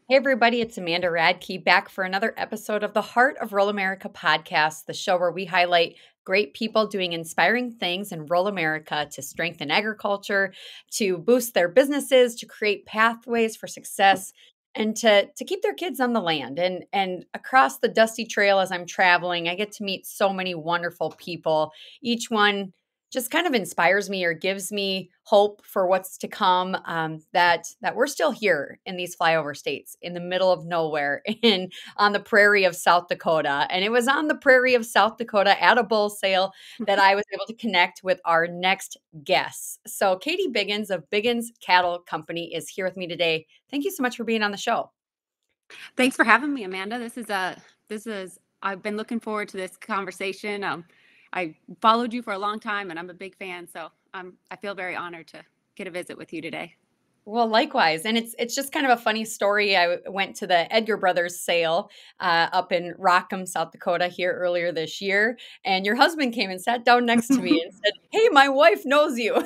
Hey, everybody, it's Amanda Radke back for another episode of the Heart of Rural America podcast, the show where we highlight great people doing inspiring things in rural America to strengthen agriculture, to boost their businesses, to create pathways for success, and to keep their kids on the land. And across the dusty trail as I'm traveling, I get to meet so many wonderful people, each one just kind of inspires me or gives me hope for what's to come. That we're still here in these flyover states, in the middle of nowhere, in on the prairie of South Dakota. And it was on the prairie of South Dakota at a bull sale that I was able to connect with our next guests. So Katie Biggins of Biggins Cattle Company is here with me today. Thank you so much for being on the show. Thanks for having me, Amanda. I've been looking forward to this conversation. I followed you for a long time and I'm a big fan. So I feel very honored to get a visit with you today. Well, likewise, and it's just kind of a funny story. I went to the Edgar Brothers sale up in Rockham, South Dakota, here earlier this year, and your husband came and sat down next to me and said, "Hey, my wife knows you."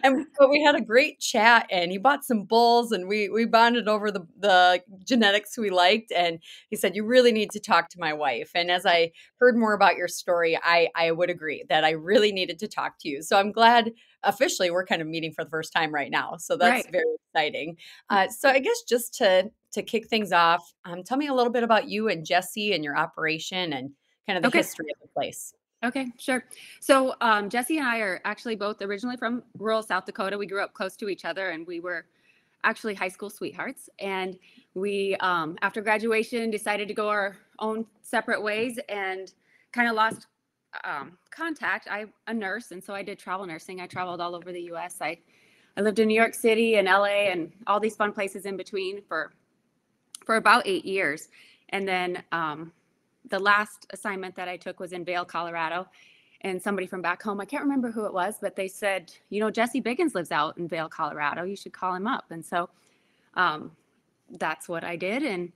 And so we had a great chat, and he bought some bulls, and we bonded over the genetics we liked. And he said, "You really need to talk to my wife." And as I heard more about your story, I would agree that I really needed to talk to you. So I'm glad officially we're kind of meeting for the first time right now. So that's Right. very exciting. So I guess just to kick things off, tell me a little bit about you and Jesse and your operation and kind of the Okay. history of the place. Okay, sure. So Jesse and I are actually both originally from rural South Dakota. We grew up close to each other and we were actually high school sweethearts. And we, after graduation, decided to go our own separate ways and kind of lost contact. I'm a nurse, and so I did travel nursing. I traveled all over the U.S. I lived in New York City and L.A. and all these fun places in between for about 8 years. And then the last assignment that I took was in Vail, Colorado. And somebody from back home, I can't remember who it was, but they said, Jesse Biggins lives out in Vail, Colorado. You should call him up. And so that's what I did. And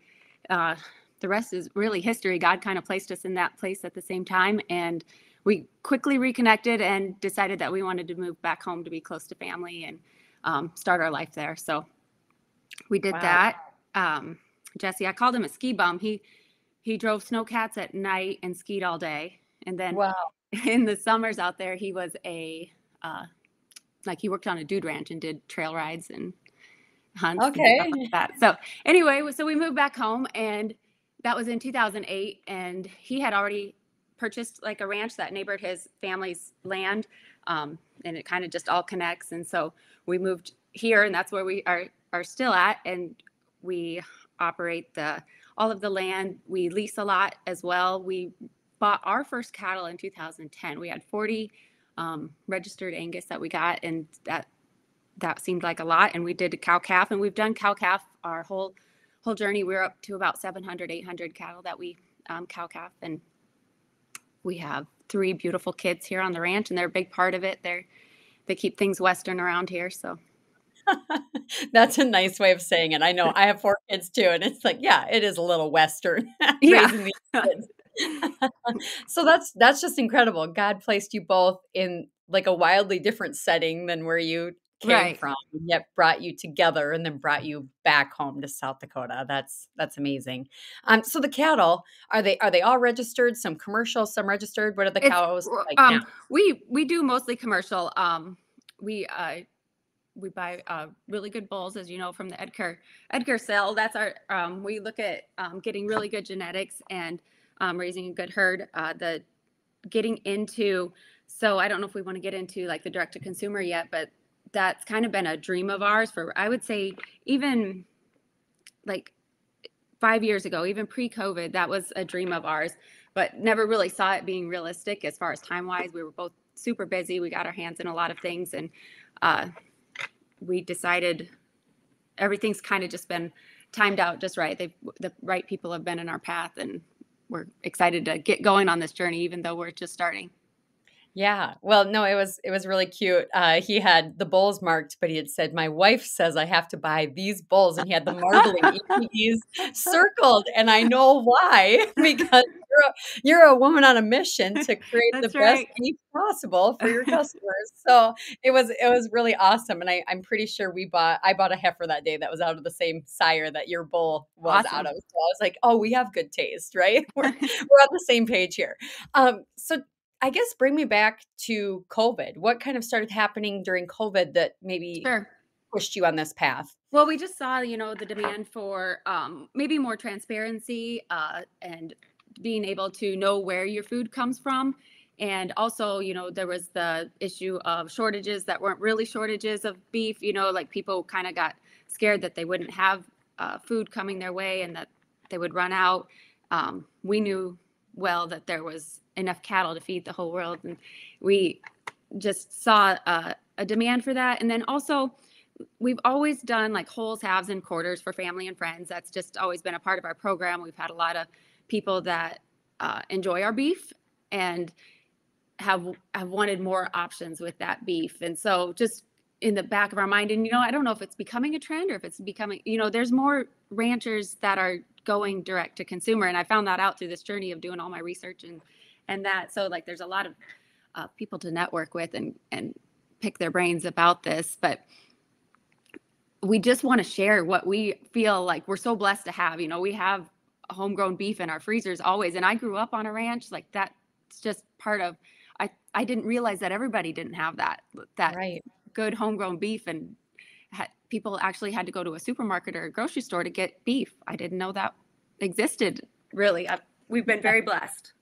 the rest is really history. God kind of placed us in that place at the same time. And we quickly reconnected and decided that we wanted to move back home to be close to family and start our life there. So we did Wow. that. Jesse, I called him a ski bum. He drove snowcats at night and skied all day. And then Wow. in the summers out there, he was he worked on a dude ranch and did trail rides and hunts and stuff Okay. like that. So anyway, so we moved back home, and that was in 2008. And he had already purchased like a ranch that neighbored his family's land. And it kind of just all connects. And so we moved here, and that's where we are still at. And we operate all of the land. We lease a lot as well. We bought our first cattle in 2010. We had 40 registered Angus that we got, and that seemed like a lot. And we did a cow calf, and we've done cow calf our whole journey. We're up to about 700, 800 cattle that we cow calf, and we have 3 beautiful kids here on the ranch, and they're a big part of it. They keep things Western around here, so. That's a nice way of saying it. I know I have 4 kids too, and it's like, yeah, it is a little Western Yeah. raising these kids. So that's just incredible. God placed you both in like a wildly different setting than where you came Right. from, and yet brought you together and then brought you back home to South Dakota. That's amazing. So the cattle, are they all registered? Some commercial, some registered? What are the It's cows like now? we do mostly commercial. We buy really good bulls, as you know, from the Edgar sale. That's our we look at getting really good genetics and raising a good herd. The getting into So I don't know if we want to get into like the direct to consumer yet, but that's kind of been a dream of ours for, I would say, even like 5 years ago, even pre-COVID, that was a dream of ours, but never really saw it being realistic as far as time-wise. We were both super busy. We got our hands in a lot of things, and we decided everything's kind of just been timed out just right. The right people have been in our path, and we're excited to get going on this journey, even though we're just starting. Yeah. Well, no, it was really cute. He had the bowls marked, but he had said, "My wife says I have to buy these bowls," and he had the marbling EPDs circled, and I know why, because you're a woman on a mission to create the That's best right. beef possible for your customers. So it was really awesome, and I'm pretty sure I bought a heifer that day that was out of the same sire that your bull was out Awesome. of. So I was like, "Oh, we have good taste, right? We're on the same page here." So I guess bring me back to COVID. What kind of started happening during COVID that maybe Sure. pushed you on this path? Well, we just saw, the demand for maybe more transparency and being able to know where your food comes from. And also, there was the issue of shortages that weren't really shortages of beef. Like people kind of got scared that they wouldn't have food coming their way and that they would run out. We knew well that there was enough cattle to feed the whole world. And we just saw a demand for that. And then also, we've always done like wholes, halves, and quarters for family and friends. That's just always been a part of our program. We've had a lot of people that enjoy our beef and have wanted more options with that beef. And so just in the back of our mind, and I don't know if it's becoming a trend or if it's becoming, there's more ranchers that are going direct to consumer. And I found that out through this journey of doing all my research and that. So like there's a lot of people to network with and pick their brains about this. But we just want to share what we feel like we're so blessed to have. We have homegrown beef in our freezers always. And I grew up on a ranch. Like that's just part of, I didn't realize that everybody didn't have that Right. good homegrown beef, and people actually had to go to a supermarket or a grocery store to get beef. I didn't know that existed really. We've been very blessed.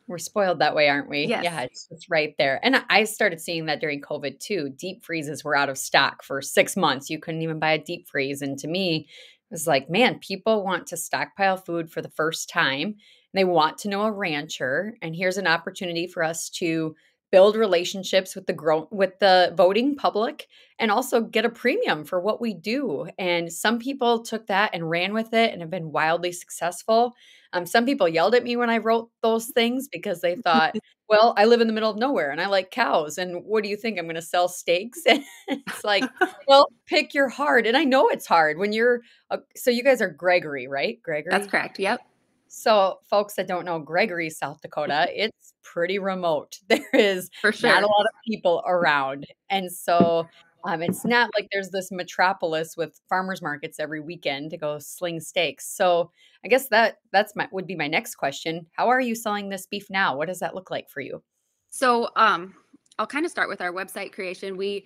We're spoiled that way, aren't we? Yes, Yeah, it's right there. And I started seeing that during COVID too. Deep freezes were out of stock for 6 months. You couldn't even buy a deep freeze. And to me, it was like, man, people want to stockpile food for the first time. They want to know a rancher. And here's an opportunity for us to build relationships with the voting public and also get a premium for what we do. And some people took that and ran with it and have been wildly successful. Some people yelled at me when I wrote those things because they thought, well, I live in the middle of nowhere and I like cows. And what do you think? I'm going to sell steaks? And it's like, well, pick your hard. And I know it's hard when so you guys are Gregory, right? that's Gregory. correct. Yep, So, folks that don't know Gregory, South Dakota, it's pretty remote. There is for not a sure. lot of people around. And so, it's not like there's this metropolis with farmers markets every weekend to go sling steaks. So, I guess would be my next question. How are you selling this beef now? What does that look like for you? So, I'll kind of start with our website creation. The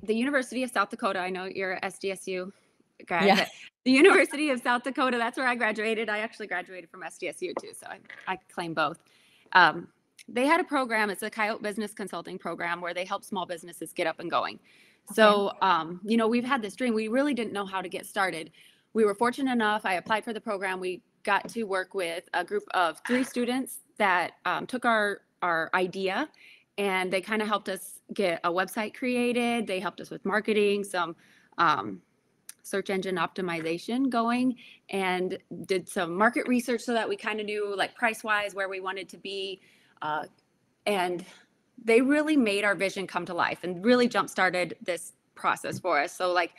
University of South Dakota, I know you're a SDSU grad, Yeah. but the University of South Dakota, that's where I graduated. I actually graduated from SDSU too, so I claim both. Um, they had a program, it's a Coyote Business Consulting program where they help small businesses get up and going. Okay. So, we've had this dream. We really didn't know how to get started. We were fortunate enough, I applied for the program. We got to work with a group of 3 students that took our idea and they kind of helped us get a website created. They helped us with marketing, some search engine optimization going, and did some market research so that we kind of knew like price wise where we wanted to be. And they really made our vision come to life and really jump started this process for us. So like,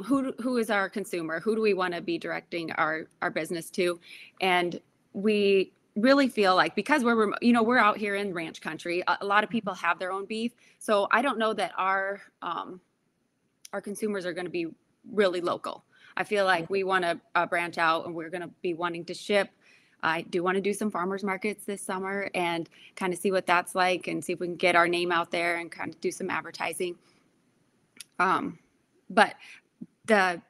who is our consumer? Who do we want to be directing our business to? And we really feel like because we're out here in ranch country, a lot of people have their own beef. So I don't know that our consumers are going to be really local. I feel like we want to branch out and we're going to be wanting to ship. I do want to do some farmers markets this summer and kind of see what that's like and see if we can get our name out there and kind of do some advertising. But the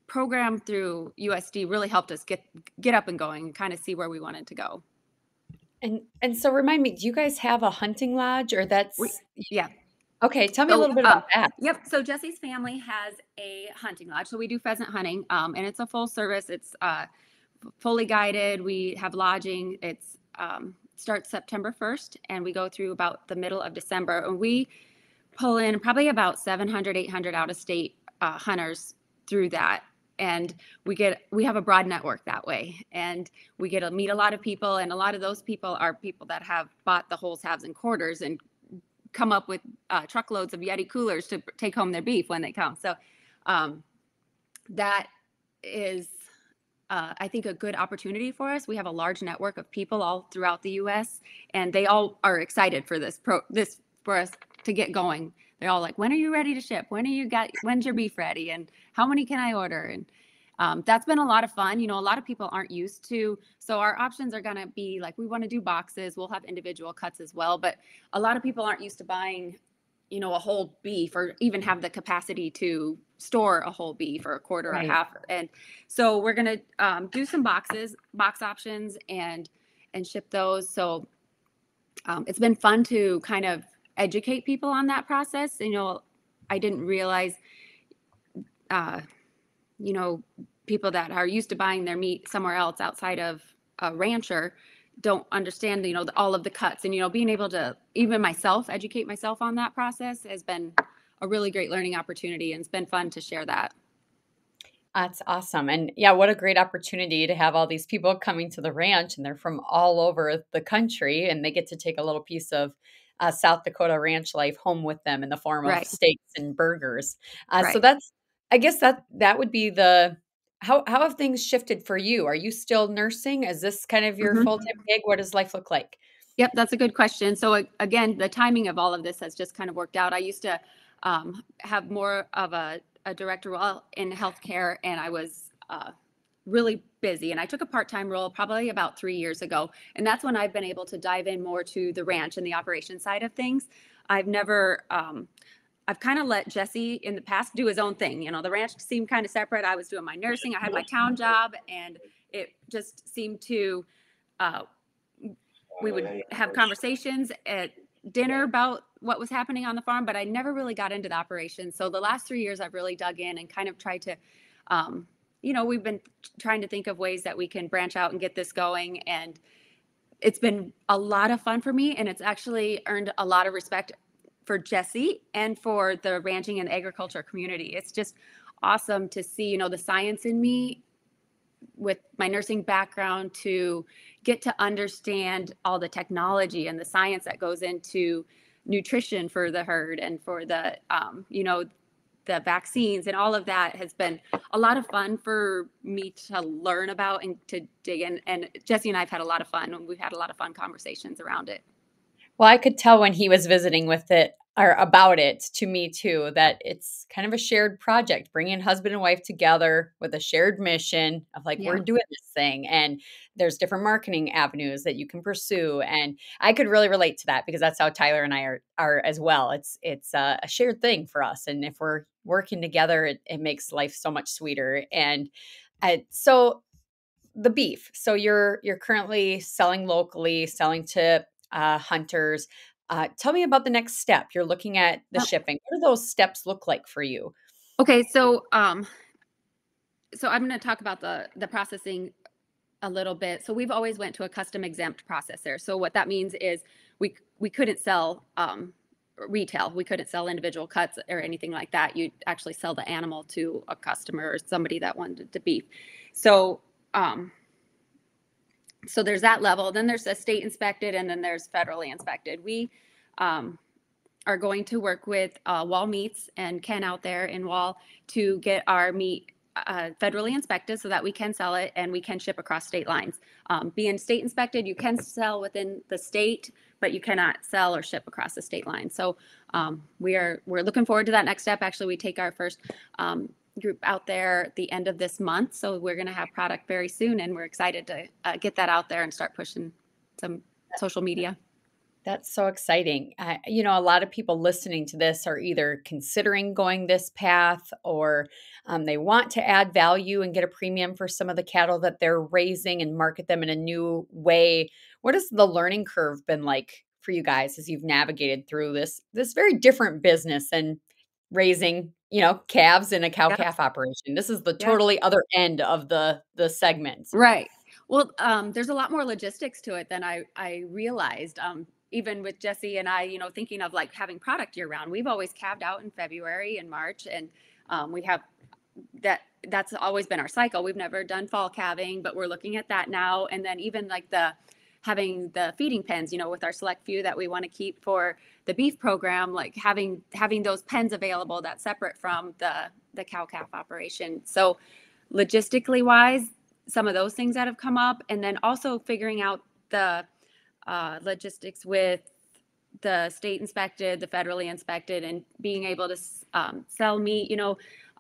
program through USD really helped us get up and going and kind of see where we wanted to go. And so remind me, do you guys have a hunting lodge or Yeah. okay, tell me a little bit about that. Yep. So Jesse's family has a hunting lodge. So we do pheasant hunting, and it's a full service. It's fully guided. We have lodging. It's starts September 1st, and we go through about the middle of December. And we pull in probably about 700, 800 out of state hunters through that. and we have a broad network that way, and we get to meet a lot of people, and a lot of those people are people that have bought the wholes, halves, and quarters and come up with truckloads of Yeti coolers to take home their beef when they come. So that is, I think, a good opportunity for us. We have a large network of people all throughout the U.S., and they all are excited for this for us to get going. They're all like, "When are you ready to ship? When's your beef ready? And how many can I order?" And that's been a lot of fun. A lot of people aren't used to, so our options are going to be like, we want to do boxes. We'll have individual cuts as well, but a lot of people aren't used to buying a whole beef, or even have the capacity to store a whole beef or a quarter or a half. And so we're going to do some box options, and ship those. So it's been fun to kind of educate people on that process. I didn't realize, people that are used to buying their meat somewhere else outside of a rancher don't understand, all of the cuts, and, being able to, even myself, educate myself on that process has been a really great learning opportunity, and it's been fun to share that. That's awesome. And yeah, what a great opportunity to have all these people coming to the ranch, and they're from all over the country, and they get to take a little piece of South Dakota ranch life home with them in the form of Right. steaks and burgers. So Right. that's, I guess that would be how have things shifted for you? Are you still nursing? Is this kind of your Mhm. full-time gig? What does life look like? Yep, that's a good question. So again, the timing of all of this has just kind of worked out. I used to have more of a director role in healthcare, and I was really busy. And I took a part-time role probably about 3 years ago, and that's when I've been able to dive in more to the ranch and the operation side of things. I've never. I've kind of let Jesse in the past do his own thing. The ranch seemed kind of separate. I was doing my nursing. I had my town job, and it just seemed to. We would have conversations at dinner about what was happening on the farm, but I never really got into the operation. So the last 3 years, I've really dug in and kind of tried to, we've been trying to think of ways that we can branch out and get this going. And it's been a lot of fun for me. And it's actually earned a lot of respect for Jesse and for the ranching and agriculture community. It's just awesome to see, the science in me with my nursing background to get to understand all the technology and the science that goes into nutrition for the herd and for the, the vaccines, and all of that has been a lot of fun for me to learn about and to dig in. And Jesse and I have had a lot of fun, and we've had a lot of fun conversations around it. Well, I could tell when he was visiting with it or about it to me too, that it's kind of a shared project, bringing husband and wife together with a shared mission of like, we're Yeah. doing this thing. And there's different marketing avenues that you can pursue. And I could really relate to that because that's how Tyler and I are as well. It's a shared thing for us. And if we're working together, it makes life so much sweeter. And so the beef. So you're currently selling locally, selling to hunters. Tell me about the next step. You're looking at the Yep. shipping. What do those steps look like for you? Okay, so so I'm going to talk about the processing a little bit. So we've always went to a custom exempt processor. So what that means is we couldn't sell retail. We couldn't sell individual cuts or anything like that. You'd actually sell the animal to a customer or somebody that wanted the beef. So so there's that level. Then there's a state inspected, and then there's federally inspected. We are going to work with Wall Meats and Ken out there in Wall to get our meat federally inspected so that we can sell it and we can ship across state lines. Being state inspected, you can sell within the state, but you cannot sell or ship across the state line. So we're looking forward to that next step. Actually, we take our first group out there at the end of this month. So we're going to have product very soon, and we're excited to get that out there and start pushing some social media. That's so exciting. A lot of people listening to this are either considering going this path, or they want to add value and get a premium for some of the cattle that they're raising and market them in a new way. What has the learning curve been like for you guys as you've navigated through this very different business and raising, calves in a cow Yep. calf operation? This is the Yep. totally other end of the segment. Right. Well, there's a lot more logistics to it than I realized. Even with Jesse and I, thinking of like having product year round, we've always calved out in February and March, and we have that that's always been our cycle. We've never done fall calving, but we're looking at that now. And then even like having the feeding pens, with our select few that we want to keep for the beef program, like having those pens available that's separate from the cow calf operation. So logistically wise, some of those things that have come up, and then also figuring out the logistics with the state inspected, the federally inspected, and being able to sell meat.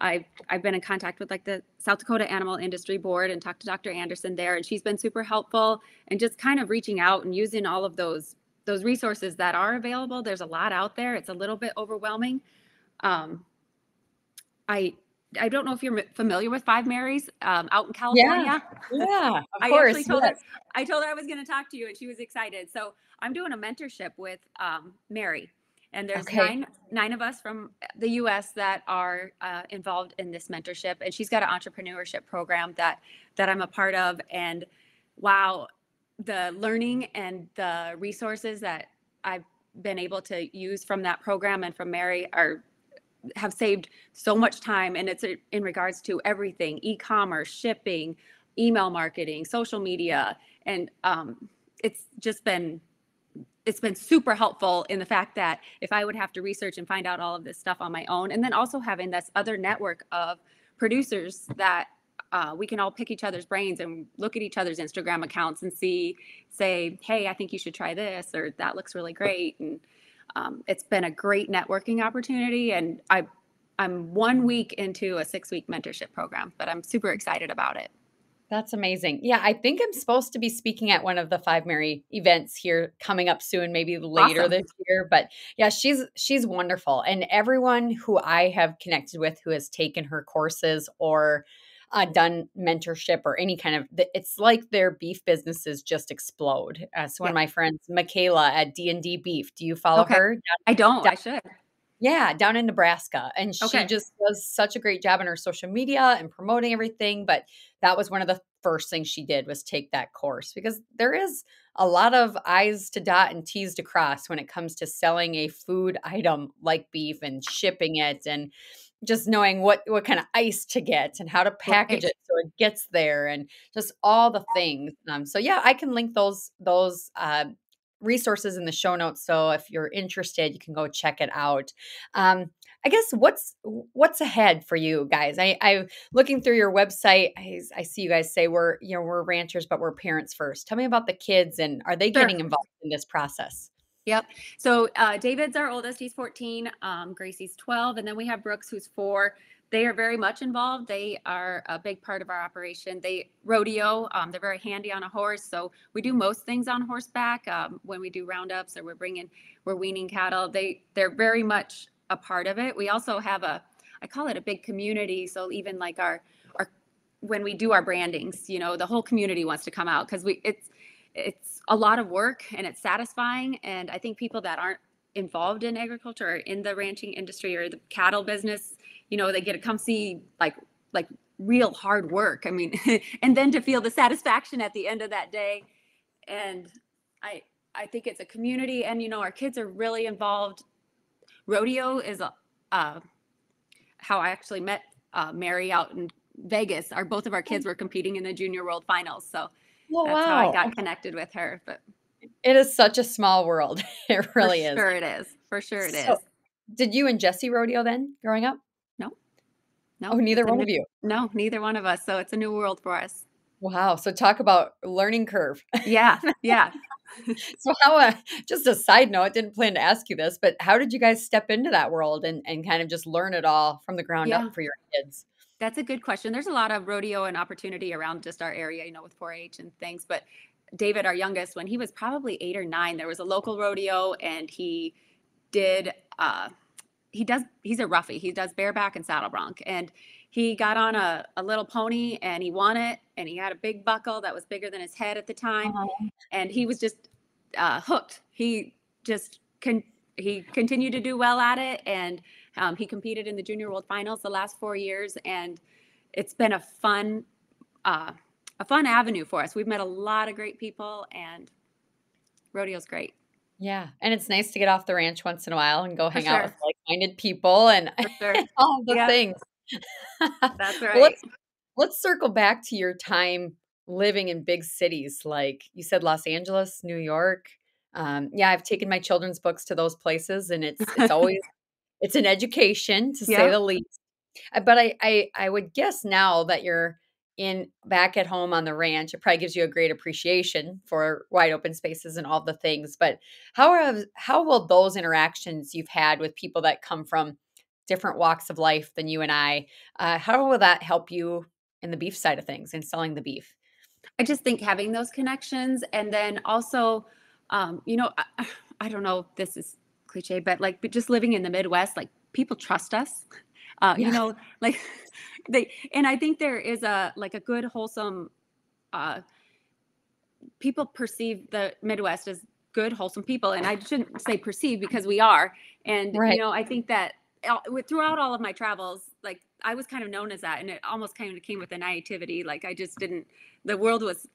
I've been in contact with like the South Dakota Animal Industry Board and talked to Dr. Anderson there, and she's been super helpful, and just kind of reaching out and using all of those resources that are available. There's a lot out there. It's a little bit overwhelming. I don't know if you're familiar with Five Marys out in California. Yeah, of course. I told her I was going to talk to you, and she was excited. So I'm doing a mentorship with Mary, and there's nine of us from the U.S. that are involved in this mentorship, and she's got an entrepreneurship program that I'm a part of. And wow, the learning and the resources that I've been able to use from that program and from Mary have saved so much time. And it's in regards to everything: e-commerce, shipping, email marketing, social media. And it's been super helpful in the fact that if I would have to research and find out all of this stuff on my own, and then also having this other network of producers that we can all pick each other's brains and look at each other's Instagram accounts and say, hey, I think you should try this, or that looks really great. And it's been a great networking opportunity, and I'm 1 week into a 6-week mentorship program, but I'm super excited about it. That's amazing. Yeah, I think I'm supposed to be speaking at one of the Five Mary events here coming up soon, maybe later this year. But yeah, she's wonderful. And everyone who I have connected with who has taken her courses or done mentorship or any kind of, it's like their beef businesses just explode. So one of my friends, Michaela at D&D Beef, do you follow her? I don't. I should. Yeah, down in Nebraska. And she just does such a great job on her social media and promoting everything. But that was one of the first things she did, was take that course, because there is a lot of I's to dot and T's to cross when it comes to selling a food item like beef and shipping it, and just knowing what kind of ice to get and how to package it so it gets there, and just all the things. So yeah, I can link those resources in the show notes. So if you're interested, you can go check it out. I guess what's ahead for you guys? I looking through your website, I see you guys say we're ranchers, but we're parents first. Tell me about the kids, and are they getting involved in this process? Yep. So David's our oldest. He's 14. Gracie's 12. And then we have Brooks, who's 4. They are very much involved. They are a big part of our operation. They rodeo. They're very handy on a horse. So we do most things on horseback. When we do roundups or we're weaning cattle, they're very much a part of it. We also have I call it a big community. So even like our when we do our brandings, the whole community wants to come out, because it's a lot of work and it's satisfying. And I think people that aren't involved in agriculture or in the ranching industry or the cattle business, they get to come see like real hard work. I mean, and then to feel the satisfaction at the end of that day. And I think it's a community, and, our kids are really involved. Rodeo is how I actually met Mary out in Vegas. Both of our kids were competing in the Junior World Finals. So that's how I got connected with her. But it is such a small world. It really is. For sure it is. Did you and Jesse rodeo then growing up? No. Oh, neither one of you? No, neither one of us. So it's a new world for us. Wow. So talk about learning curve. Yeah. So how, just a side note, didn't plan to ask you this, but how did you guys step into that world and kind of just learn it all from the ground up for your kids? That's a good question. There's a lot of rodeo and opportunity around just our area, with 4-H and things. But David, our youngest, when he was probably 8 or 9, there was a local rodeo, and he did, he's a roughie. He does bareback and saddle bronc. And he got on a little pony and he won it. And he had a big buckle that was bigger than his head at the time. And he was just hooked. He continued to do well at it. And he competed in the Junior World Finals the last 4 years. And it's been a fun avenue for us. We've met a lot of great people, and rodeo's great. Yeah. And it's nice to get off the ranch once in a while and go hang out with like-minded people and all the things. That's Well, right. let's circle back to your time living in big cities, like you said, Los Angeles, New York. Yeah, I've taken my children's books to those places, and it's always it's an education to say Yep. the least. But I would guess now that you're in back at home on the ranch, it probably gives you a great appreciation for wide open spaces and all the things. But how will those interactions you've had with people that come from different walks of life than you and how will that help you in the beef side of things and selling the beef? I just think having those connections and then also, I don't know if this is cliche, but just living in the Midwest, like people trust us. Yeah, Like and I think there is a good, wholesome, uh, people perceive the Midwest as good, wholesome people. And I shouldn't say perceive because we are. And, right. I think that throughout all of my travels, like I was kind of known as that. And it almost kind of came with a naivety. Like I just didn't, the world was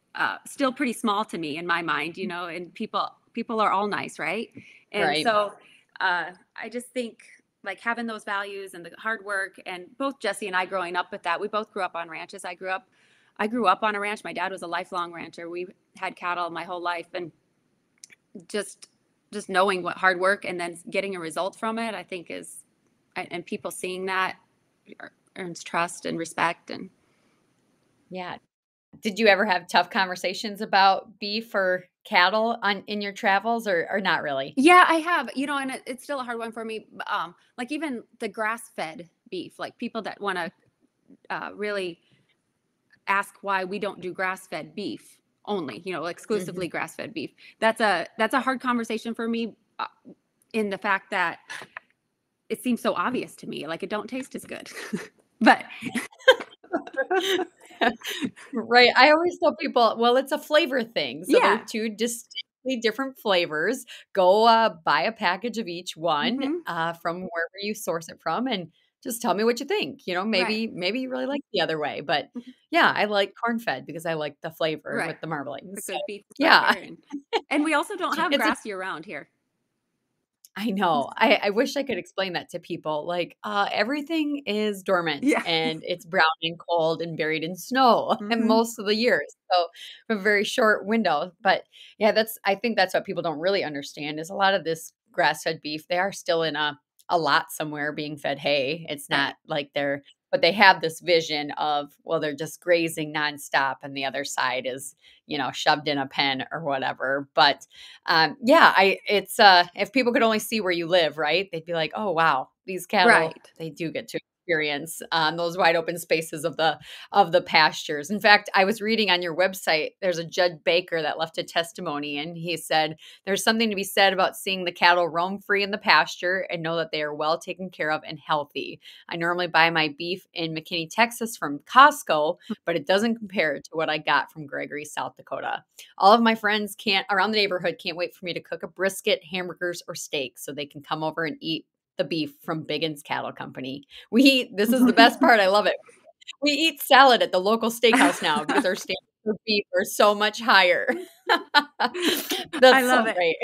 still pretty small to me in my mind, and people are all nice. Right. And Right. so I just think like having those values and the hard work, and both Jesse and I growing up with that, we both grew up on ranches. I grew up on a ranch. My dad was a lifelong rancher. We had cattle my whole life, and just just knowing what hard work and then getting a result from it, I think is, and people seeing that earns trust and respect. And Yeah. Did you ever have tough conversations about beef or cattle on in your travels or not really? yeah, I have, and it's still a hard one for me. Like even the grass fed beef, like people that want to really ask why we don't do grass fed beef only, exclusively Mhm. grass fed beef. That's a hard conversation for me, in the fact that it seems so obvious to me, like it don't taste as good. But Right, I always tell people, well, it's a flavor thing, so they're yeah. 2 distinctly different flavors. Go, buy a package of each one, Hmm. from wherever you source it from, and just tell me what you think, Right. maybe you really like the other way, but, Mhm. yeah, I like corn-fed because I like the flavor Right. with the marbling, The so, good beef yeah, flavor, and we also don't have it's a grass year round here. I know. I wish I could explain that to people, like, everything is dormant, Yeah. and it's brown and cold and buried in snow and Hmm. most of the year, so a very short window, but, yeah, I think that's what people don't really understand is a lot of this grass-fed beef, they are still in a lot somewhere being fed hay, it's Right. not like but they have this vision of, well, they're just grazing nonstop, and the other side is, shoved in a pen or whatever, but yeah, if people could only see where you live, right? They'd be like, "Oh, wow, these cattle, Right. they do get to experience those wide open spaces of the pastures." In fact, I was reading on your website, there's a Judd Baker that left a testimony, and he said, "There's something to be said about seeing the cattle roam free in the pasture and know that they are well taken care of and healthy. I normally buy my beef in McKinney, Texas from Costco, but it doesn't compare to what I got from Gregory, South Dakota." All of my friends can't around the neighborhood can't wait for me to cook a brisket, hamburgers, or steak so they can come over and eat the beef from Biggin's Cattle Company. This is the best part, I love it. We eat salad at the local steakhouse now because our standards for beef are so much higher. I That's love so it. great.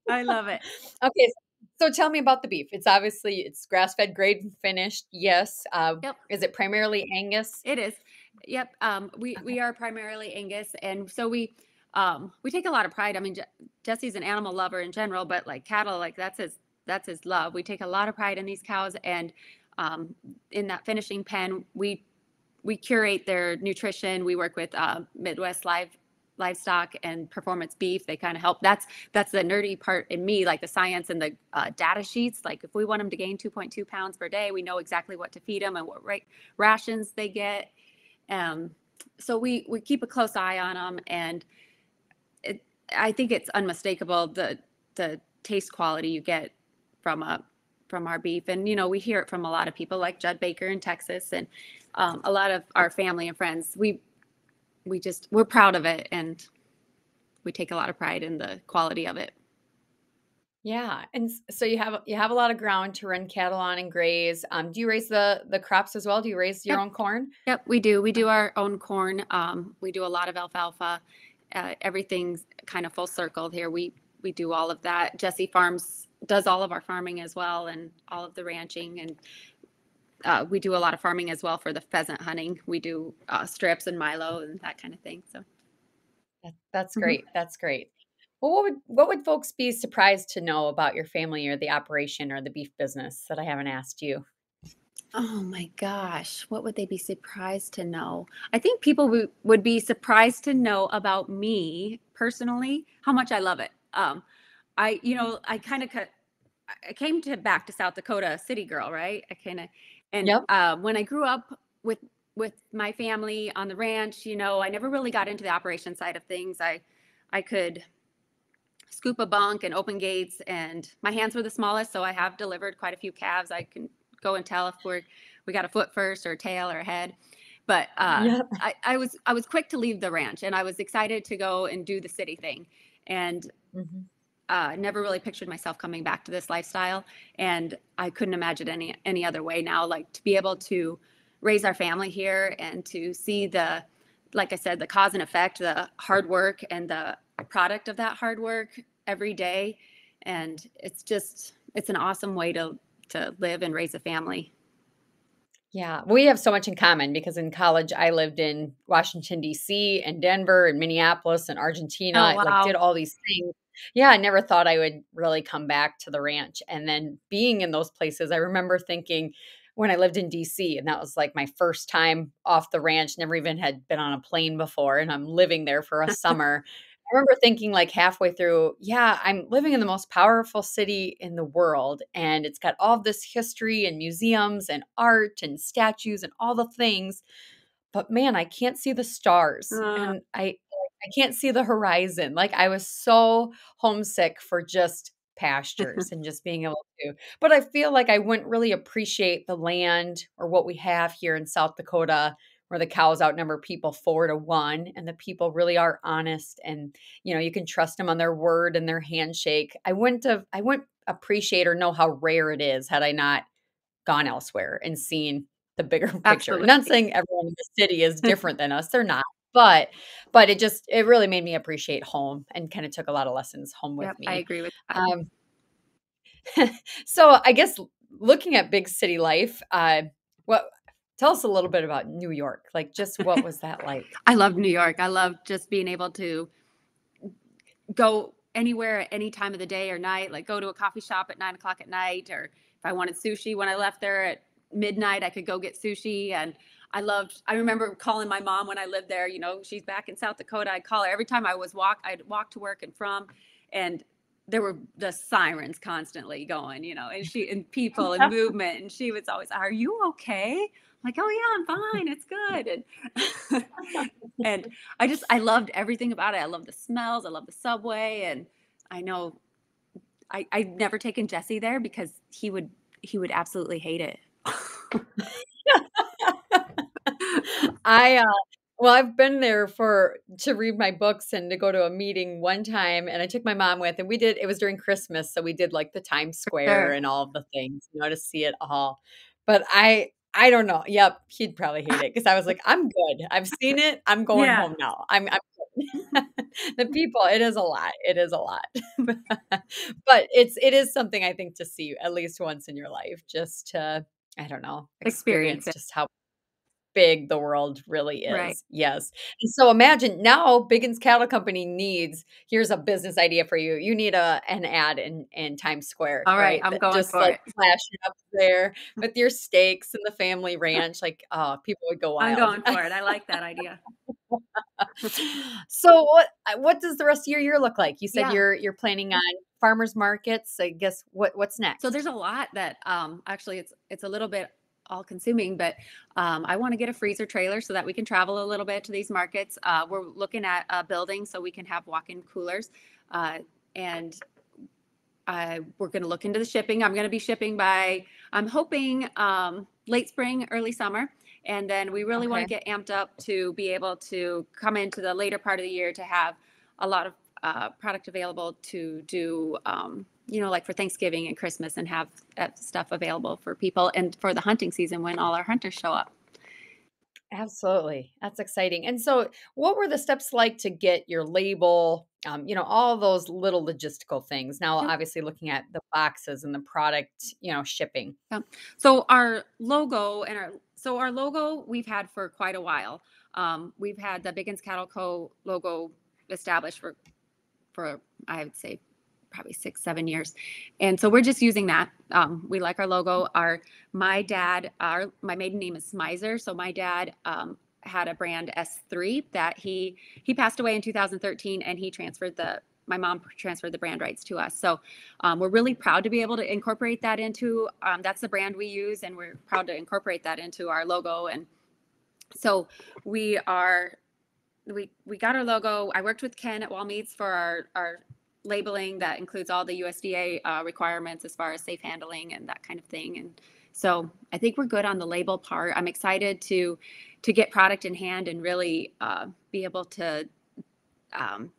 I love it. Okay, so tell me about the beef. It's grass-fed, grade and finished, yes. Yep. Is it primarily Angus? It is. Yep. We are primarily Angus, and so we take a lot of pride. I mean, Jesse's an animal lover in general, but like cattle, like that's his love. We take a lot of pride in these cows, and um, in that finishing pen, we curate their nutrition. We work with Midwest livestock and performance beef. They kind of help. That's the nerdy part in me, like the science and the data sheets. Like if we want them to gain 2.2 pounds per day, we know exactly what to feed them and what rations they get. Um, so we keep a close eye on them, and it, I think it's unmistakable the taste quality you get from our beef. And we hear it from a lot of people like Judd Baker in Texas, and a lot of our family and friends. We're proud of it, and we take a lot of pride in the quality of it. Yeah, and so you have a lot of ground to run cattle on and graze. Do you raise the crops as well? Do you raise your Yep. own corn? Yep, we do. We do our own corn. We do a lot of alfalfa. Everything's kind of full circled here. We do all of that. Jesse Farms does all of our farming as well, and all of the ranching, and we do a lot of farming as well for the pheasant hunting. We do strips and Milo and that kind of thing. So That's mhm. great. That's great. Well, what would folks be surprised to know about your family or the operation or the beef business that I haven't asked you? Oh my gosh, what would they be surprised to know? I think people would be surprised to know about me personally, how much I love it. I kind of I came to back to South Dakota, a city girl, right? I kind of, and Yep. when I grew up with my family on the ranch, I never really got into the operation side of things. I could scoop a bunk and open gates, and my hands were the smallest, so I have delivered quite a few calves. I can go and tell if we got a foot first or a tail or a head. But Yep. I was quick to leave the ranch, and I was excited to go and do the city thing, and Mhm. never really pictured myself coming back to this lifestyle. And I couldn't imagine any other way now. Like to be able to raise our family here and to see like I said, the cause and effect, the hard work and the product of that hard work every day. And it's an awesome way to live and raise a family. Yeah, we have so much in common because in college I lived in Washington D.C. and Denver and Minneapolis and Oh Argentina. Like did wow. all these things. Yeah, I never thought I would really come back to the ranch. And then being in those places, I remember thinking when I lived in D.C. and that was like my first time off the ranch, never even had been on a plane before, and I'm living there for a summer. I remember thinking like halfway through, yeah, I'm living in the most powerful city in the world and it's got all this history and museums and art and statues and all the things, but man, I can't see the stars Uh, and I can't see the horizon. Like I was so homesick for just pastures and just being able to. But I feel like I wouldn't really appreciate the land or what we have here in South Dakota where the cows outnumber people 4-1 and the people really are honest and you can trust them on their word and their handshake. I wouldn't appreciate or know how rare it is had I not gone elsewhere and seen the bigger picture. Not absolutely. saying everyone in the city is different than us, they're not. But it really made me appreciate home and kind of took a lot of lessons home with Yep, I me. agree with that. Um, so I guess looking at big city life, what tell us a little bit about New York. Like just what was that like? I love New York. I love just being able to go anywhere at any time of the day or night, like go to a coffee shop at 9 o'clock at night, or if I wanted sushi when I left there at midnight, I could go get sushi. And I remember calling my mom when I lived there, she's back in South Dakota. I'd call her every time I'd walk to work and from, and there were the sirens constantly going, and people and movement. And she was always, "Are you okay?" I'm like, "Oh yeah, I'm fine. It's good." And and I loved everything about it. I love the smells. I love the subway, and I know I've never taken Jesse there because he would absolutely hate it. I well, I've been there for to read my books and to go to a meeting one time, and I took my mom with, and it was during Christmas, so we did like the Times Square Sure. and all of the things, to see it all. But I don't know. Yep, he'd probably hate it because I was like, I'm good. I've seen it. I'm going Yeah, home now. I'm good. The people, it is a lot. It is a lot. But it is something I think to see at least once in your life, just to I don't know, experience experience it. just how big the world really Right. is. Yes. And so imagine now Biggins Cattle Company needs here's a business idea for you. You need an ad in Times Square, All right, right? I'm That going just for like it. flashing up there with your steaks and the family ranch. Like, oh, people would go I'm wild. going for it. I like that idea. So what does the rest of your year look like? You said Yeah. you're planning on farmers markets. I guess what's So next? there's a lot that actually it's a little bit all consuming, but I want to get a freezer trailer so that we can travel a little bit to these markets. We're looking at a building so we can have walk-in coolers, and we're going to look into the shipping. I'm going to be shipping I'm hoping late spring, early summer. And then we really want to Okay. get amped up to be able to come into the later part of the year to have a lot of product available to do, like for Thanksgiving and Christmas, and have that stuff available for people and for the hunting season when all our hunters show up. Absolutely. That's exciting. And so, what were the steps like to get your label all those little logistical things. Now, Yep. obviously, looking at the boxes and the product, shipping. Yeah. So our logo we've had for quite a while. We've had the Biggins Cattle Co. logo established for I would say probably 6-7 years, and so we're just using that. We like our logo. My maiden name is Smizer, so my dad had a brand S3 that he passed away in 2013, and my mom transferred the brand rights to us. So we're really proud to be able to incorporate that into that's the brand we use, and we're proud to incorporate that into our logo. And so we got our logo. I worked with Ken at Wall Meats for our labeling that includes all the USDA requirements as far as safe handling and that kind of thing. And so I think we're good on the label part. I'm excited to get product in hand and really be able to.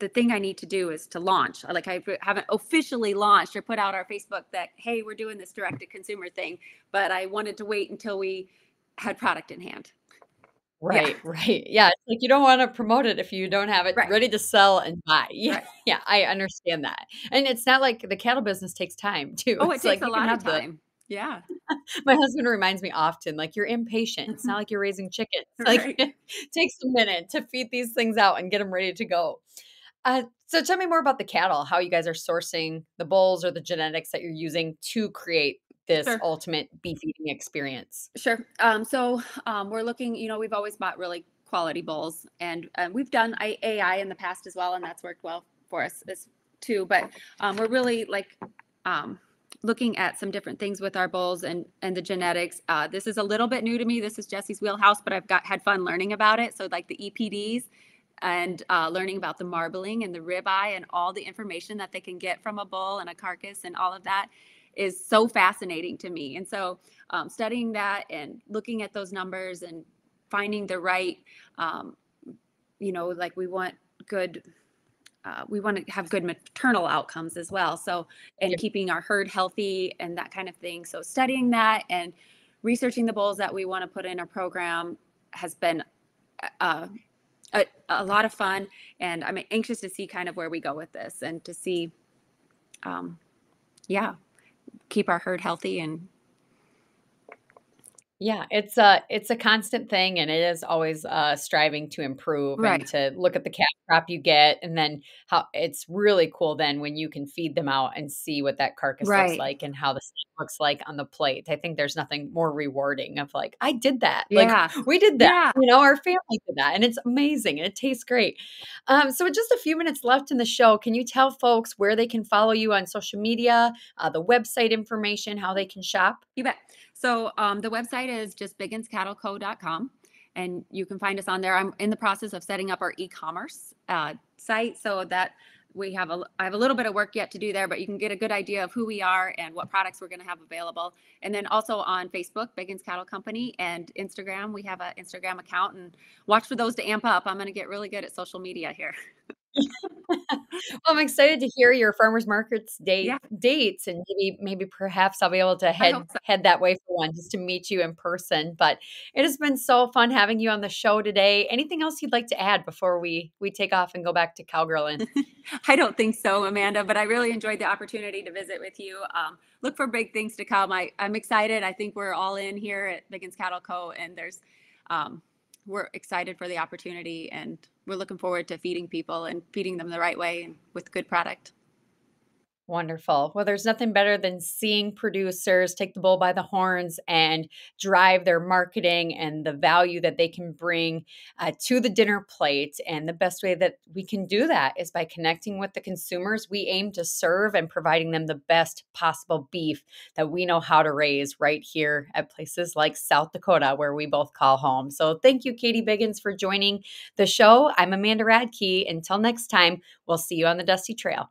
The thing I need to do is to launch. Like, I haven't officially launched or put out our Facebook that, hey, we're doing this direct to consumer thing, but I wanted to wait until we had product in hand. Yeah. Right, right. Yeah, it's like you don't wanna promote it if you don't have it Right. ready to sell and buy. Yeah, Right. yeah, I understand that. And it's not like the cattle business takes time too. Oh, it It's takes like a you can lot of have the time. Yeah. my husband reminds me often, like, "You're impatient. It's not like you're raising chickens." Like, Right. it takes a minute to feed these things out and get them ready to go. So tell me more about the cattle, how you guys are sourcing the bulls or the genetics that you're using to create this Sure. ultimate beef eating experience. Sure. We're looking, we've always bought really quality bulls, and we've done AI in the past as well, and that's worked well for us too. But we're really um, looking at some different things with our bulls and the genetics. This is a little bit new to me. This is Jesse's wheelhouse, but had fun learning about it. So like the EPDs and learning about the marbling and the ribeye and all the information that they can get from a bull and a carcass and all of that is so fascinating to me. And so studying that and looking at those numbers and finding the right, like we want to have good maternal outcomes as well. So, and Yeah. keeping our herd healthy and that kind of thing. So studying that and researching the bulls that we want to put in our program has been uh, a lot of fun. And I'm anxious to see kind of where we go with this and to see, um, keep our herd healthy and Yeah, it's a constant thing, and it is always, striving to improve and right, to look at the calf crop you get, and then how it's really cool then when you can feed them out and see what that carcass looks right, like and how the steak looks like on the plate. I think there's nothing more rewarding of like, "I did that." Like, yeah, "We did that." yeah. Our family did that, and it's amazing, and it tastes great. So with just a few minutes left in the show, can you tell folks where they can follow you on social media, the website information, how they can shop? You bet. So the website is just bigginscattleco.com, and you can find us on there. I'm in the process of setting up our e-commerce site, so that I have a little bit of work yet to do there, but you can get a good idea of who we are and what products we're going to have available. And then also on Facebook, Biggins Cattle Company, and Instagram, we have an Instagram account, and watch for those to amp up. I'm going to get really good at social media here. Well, I'm excited to hear your farmers markets Yeah, dates, and maybe perhaps I'll be able to I hope so. head that way for one just to meet you in person. But it has been so fun having you on the show today. Anything else you'd like to add before we take off and go back to cowgirling? I don't think so, Amanda, but I really enjoyed the opportunity to visit with you. Look for big things to come. I'm excited. I think we're all in here at Biggins Cattle Co. And um, we're excited for the opportunity, and we're looking forward to feeding people and feeding them the right way and with good product. Wonderful. Well, there's nothing better than seeing producers take the bull by the horns and drive their marketing and the value that they can bring to the dinner plate. And the best way that we can do that is by connecting with the consumers we aim to serve and providing them the best possible beef that we know how to raise right here at places like South Dakota, where we both call home. So thank you, Katie Biggins, for joining the show. I'm Amanda Radke. Until next time, we'll see you on the Dusty Trail.